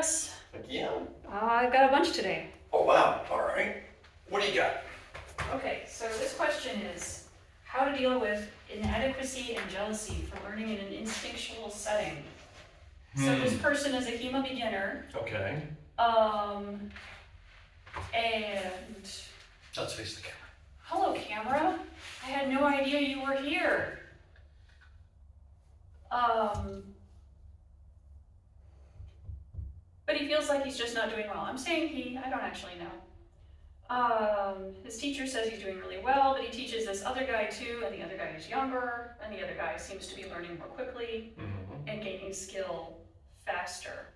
Russ. Again? I've got a bunch today. Oh wow, all right. What do you got? Okay, so this question is how to deal with inadequacy and jealousy for learning in an instinctual setting. So this person is a HEMA beginner. Okay. And Let's face the camera. hello, camera. I had no idea you were here. But he feels like he's just not doing well. I'm saying he, I don't actually know. His teacher says he's doing really well, but he teaches this other guy too, and the other guy is younger, and the other guy seems to be learning more quickly and gaining skill faster.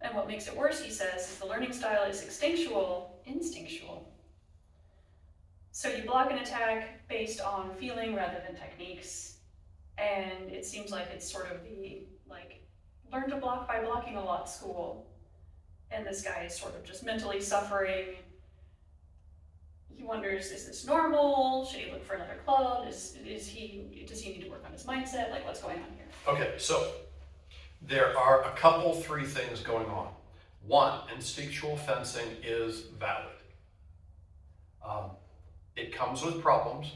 And what makes it worse, he says, is the learning style is instinctual. So you block an attack based on feeling rather than techniques, and it seems like it's sort of the, learn to block by blocking a lot school. And this guy is sort of just mentally suffering. He wonders, is this normal? Should he look for another club? Does he need to work on his mindset? What's going on here? Okay, so there are three things going on. One, instinctual fencing is valid. It comes with problems.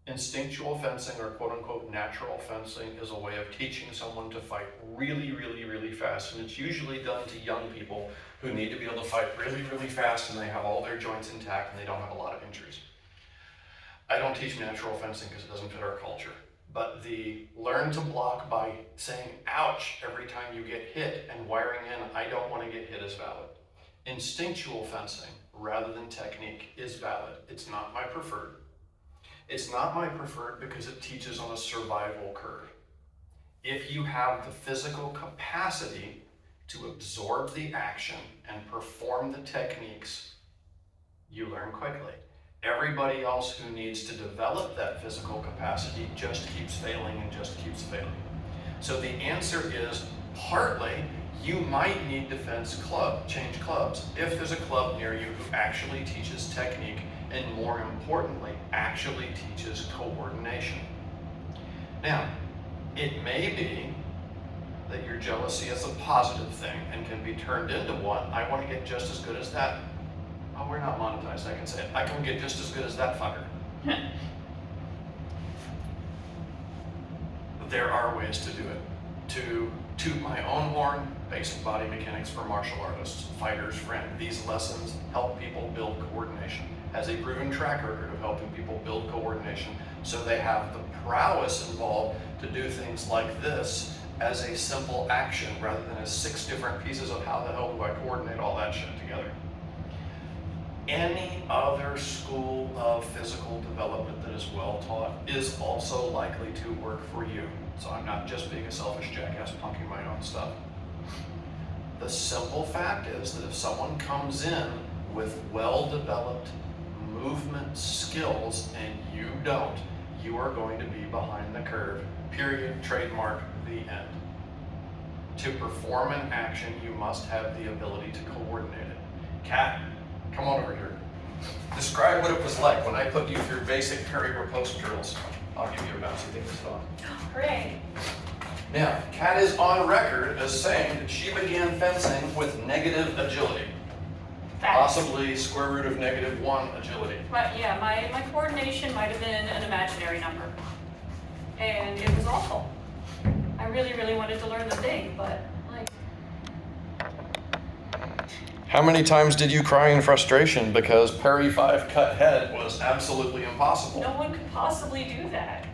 Instinctual fencing, or quote unquote natural fencing, is a way of teaching someone to fight really, really, really fast. And it's usually done to young people who need to be able to fight really, really fast, and they have all their joints intact and they don't have a lot of injuries. I don't teach natural fencing because it doesn't fit our culture. But the learn to block by saying ouch every time you get hit and wiring in I don't want to get hit is valid. Instinctual fencing rather than technique is valid. It's not my preferred. It's not my preferred because it teaches on a survival curve. If you have the physical capacity to absorb the action and perform the techniques, you learn quickly. Everybody else who needs to develop that physical capacity just keeps failing and just keeps failing. So the answer is partly you might need to change clubs if there's a club near you who actually teaches technique and, more importantly, actually teaches coordination. Now, it may be that your jealousy is a positive thing and can be turned into one. I want to get just as good as that. Oh, we're not monetized, I can say it. I can get just as good as that fucker. There are ways to do it. To toot my own horn, basic body mechanics for martial artists, fighter's friend. These lessons help people build coordination. Has a proven track record of helping people build coordination so they have the prowess involved to do things like this as a simple action rather than as 6 different pieces of how the hell do I coordinate all that shit together. Any other school of physical development that is well taught is also likely to work for you. So I'm not just being a selfish jackass punking my own stuff. The simple fact is that if someone comes in with well-developed movement skills and you don't, you are going to be behind the curve, period, trademark, the end. To perform an action, you must have the ability to coordinate it. Kat, come on over here. Describe what it was like when I put you through basic parry riposte drills. I'll give you a bouncy thing to stop. Hooray. Now, Kat is on record as saying that she began fencing with negative agility. Possibly square root of -1 agility. But yeah, my coordination might have been an imaginary number. And it was awful. I really, really wanted to learn the thing, but How many times did you cry in frustration because parry 5 cut head was absolutely impossible? No one could possibly do that.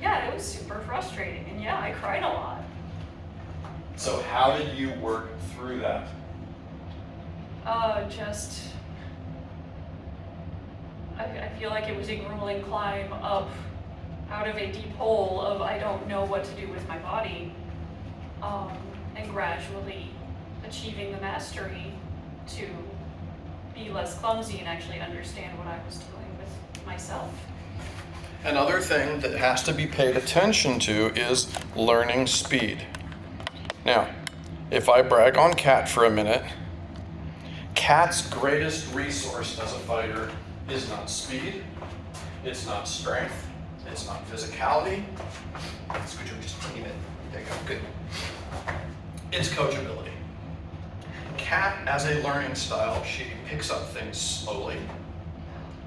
Yeah, it was super frustrating, and yeah, I cried a lot. So how did you work through that? I feel like it was a grueling climb up out of a deep hole of I don't know what to do with my body, and gradually achieving the mastery to be less clumsy and actually understand what I was doing with myself. Another thing that has to be paid attention to is learning speed. Now, if I brag on Kat for a minute, Kat's greatest resource as a fighter is not speed, it's not strength, it's not physicality. Scooch over just a teeny bit. There you go, good. It's coachability. cat as a learning style, she picks up things slowly,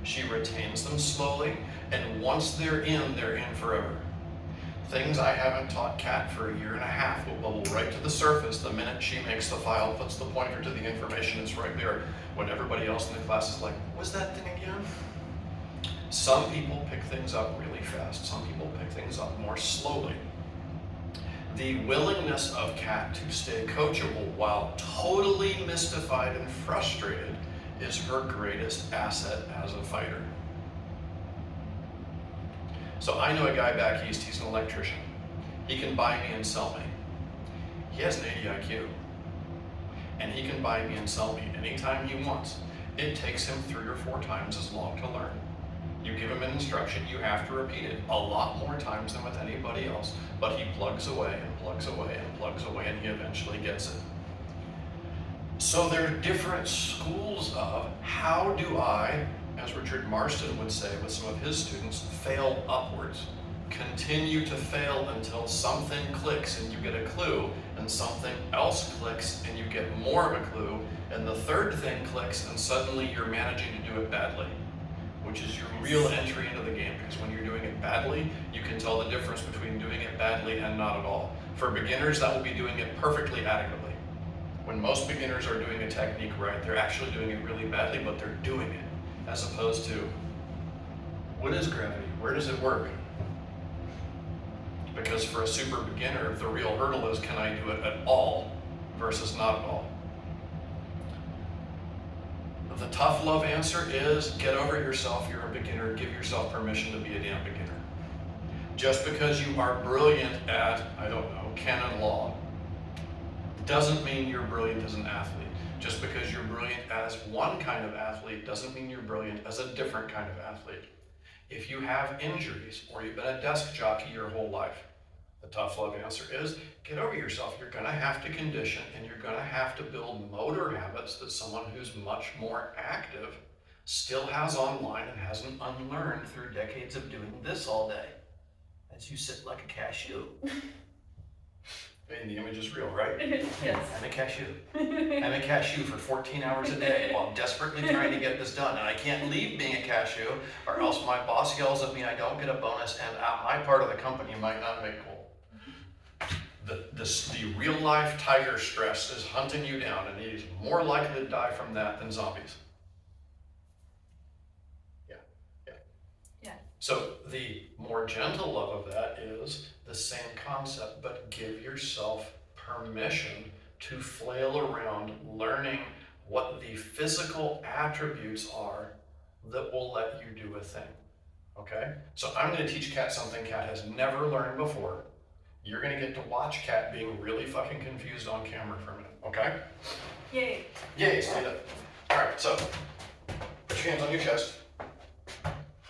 she retains them slowly, and once they're in forever. Things I haven't taught Cat for a year and a half will bubble right to the surface the minute she makes the file, puts the pointer to the information, it's right there, when everybody else in the class is like, what was that thing again? Some people pick things up really fast, some people pick things up more slowly. The willingness of Cat to stay coachable while totally mystified and frustrated is her greatest asset as a fighter. So I know a guy back east, he's an electrician. He can buy me and sell me. He has an 80 IQ. And he can buy me and sell me anytime he wants. It takes him 3 or 4 times as long to learn. You give him an instruction, you have to repeat it a lot more times than with anybody else, but he plugs away and plugs away and plugs away, and he eventually gets it. So there are different schools of how do I, as Richard Marston would say with some of his students, fail upwards. Continue to fail until something clicks and you get a clue, and something else clicks and you get more of a clue, and the third thing clicks and suddenly you're managing to do it badly, which is your real entry into the game, because when you're doing it badly, you can tell the difference between doing it badly and not at all. For beginners, that will be doing it perfectly adequately. When most beginners are doing a technique right, they're actually doing it really badly, but they're doing it. As opposed to, what is gravity? Where does it work? Because for a super beginner, the real hurdle is, can I do it at all versus not at all? The tough love answer is, get over yourself, you're a beginner, give yourself permission to be a damn beginner. Just because you are brilliant at, I don't know, canon law, doesn't mean you're brilliant as an athlete. Just because you're brilliant as one kind of athlete doesn't mean you're brilliant as a different kind of athlete. If you have injuries or you've been a desk jockey your whole life, the tough love answer is, get over yourself. You're gonna have to condition, and you're gonna have to build motor habits that someone who's much more active still has online and hasn't unlearned through decades of doing this all day. As you sit like a cashew. And the image is real, right? Yes. I'm a cashew. I'm a cashew for 14 hours a day while I'm desperately trying to get this done. And I can't leave being a cashew, or else my boss yells at me, I don't get a bonus, and my part of the company might not make cool. The real life tiger stress is hunting you down, and he's more likely to die from that than zombies. Yeah. So the more gentle love of that is the same concept, but give yourself permission to flail around learning what the physical attributes are that will let you do a thing. Okay? So I'm going to teach Cat something Cat has never learned before. You're going to get to watch Cat being really fucking confused on camera for a minute. Okay? Yay. Yay, stand up. All right, so put your hands on your chest.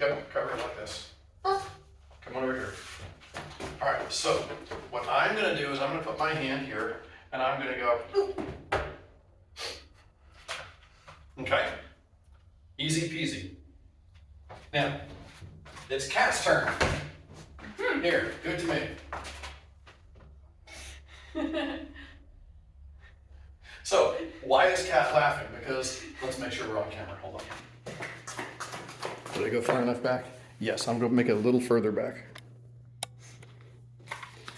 Yep, cover it like this. Come on over here. All right, so what I'm gonna do is I'm gonna put my hand here and I'm gonna go, okay? Easy peasy. Now, it's Cat's turn. Here, do it to me. So, why is Cat laughing? Because, let's make sure we're on camera, hold on. Did I go far enough back? Yes, I'm gonna make it a little further back.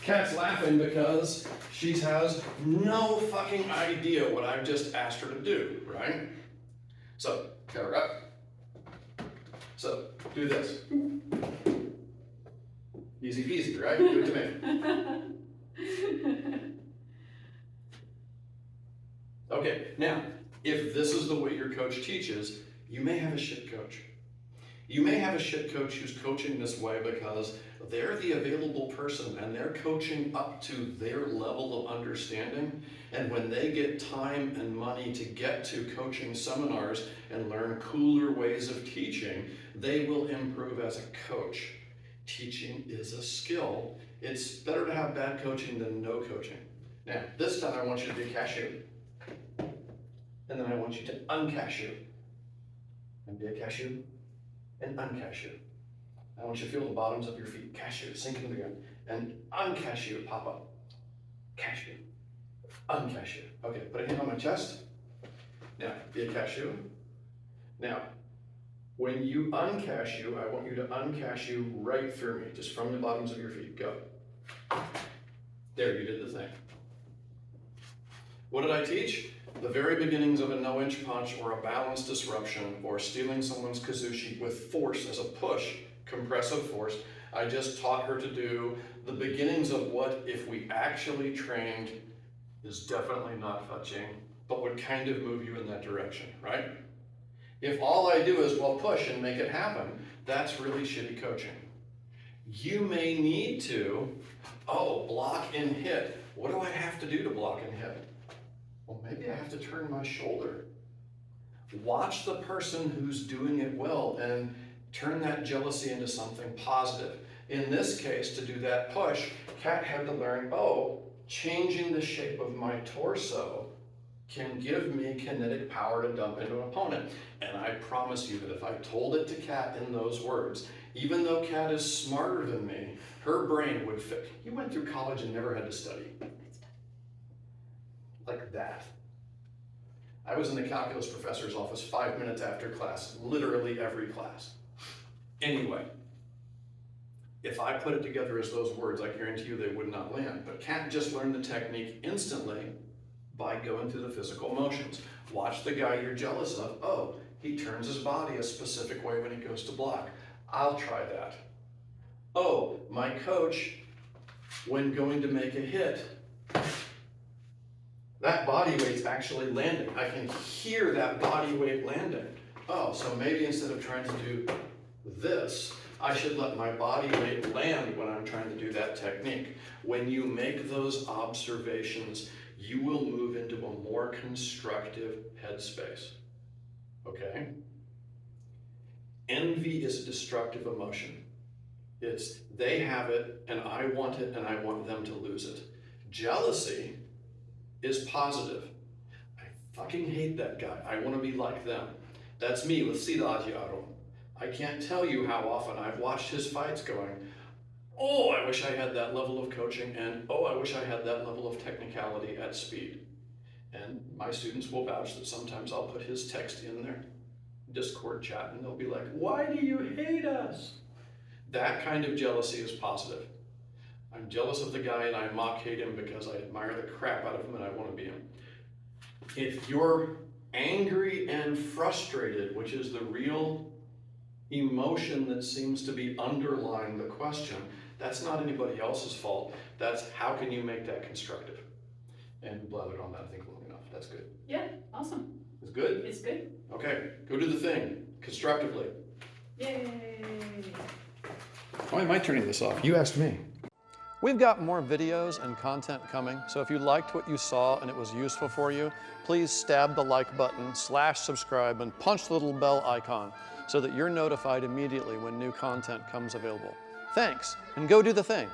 Cat's laughing because she has no fucking idea what I've just asked her to do, right? So, cover up. So, do this. Easy peasy, right? Do it to me. Okay, now, if this is the way your coach teaches, you may have a shit coach. You may have a shit coach who's coaching this way because they're the available person and they're coaching up to their level of understanding. And when they get time and money to get to coaching seminars and learn cooler ways of teaching, they will improve as a coach. Teaching is a skill. It's better to have bad coaching than no coaching. Now, this time I want you to be a cashew. And then I want you to uncashew. And be a cashew. And uncashew. I want you to feel the bottoms of your feet. Cashew, sink into the ground. And uncashew, pop up. Cashew. Uncashew. Okay, put a hand on my chest. Now, be a cashew. Now, when you uncashew, I want you to uncashew right through me, just from the bottoms of your feet. Go. There, you did the thing. What did I teach? The very beginnings of a no-inch punch or a balance disruption or stealing someone's kazushi with force as a push, compressive force. I just taught her to do the beginnings of what, if we actually trained, is definitely not fetching, but would kind of move you in that direction, right? If all I do is, well, push and make it happen, that's really shitty coaching. You may need to, block and hit. What do I have to do to block and hit? Well, maybe I have to turn my shoulder. Watch the person who's doing it well and turn that jealousy into something positive. In this case, to do that push, Kat had to learn, changing the shape of my torso can give me kinetic power to dump into an opponent. And I promise you that if I told it to Kat in those words, even though Kat is smarter than me, her brain would fit. You went through college and never had to study. Like that. I was in the calculus professor's office 5 minutes after class, literally every class. Anyway, if I put it together as those words, I guarantee you they would not land. But Kat just learned the technique instantly by going through the physical motions. Watch the guy you're jealous of. He turns his body a specific way when he goes to block. I'll try that. My coach, when going to make a hit, that body weight's actually landing. I can hear that body weight landing. So maybe instead of trying to do this, I should let my body weight land when I'm trying to do that technique. When you make those observations, you will move into a more constructive headspace. Okay? Envy is a destructive emotion. It's they have it and I want it and I want them to lose it. Jealousy is positive. I fucking hate that guy. I want to be like them. That's me with Siddhartha. I can't tell you how often I've watched his fights going, I wish I had that level of coaching, and I wish I had that level of technicality at speed. And my students will vouch that sometimes I'll put his text in their Discord chat and they'll be like, why do you hate us? That kind of jealousy is positive. I'm jealous of the guy and I mock hate him because I admire the crap out of him and I want to be him. If you're angry and frustrated, which is the real emotion that seems to be underlying the question, that's not anybody else's fault. That's how can you make that constructive? And we blathered on that, I think, long enough. That's good. Yeah, awesome. It's good? It's good. Okay, go do the thing, constructively. Yay! Why am I turning this off? You asked me. We've got more videos and content coming, so if you liked what you saw and it was useful for you, please stab the like button, /subscribe, and punch the little bell icon so that you're notified immediately when new content comes available. Thanks, and go do the thing.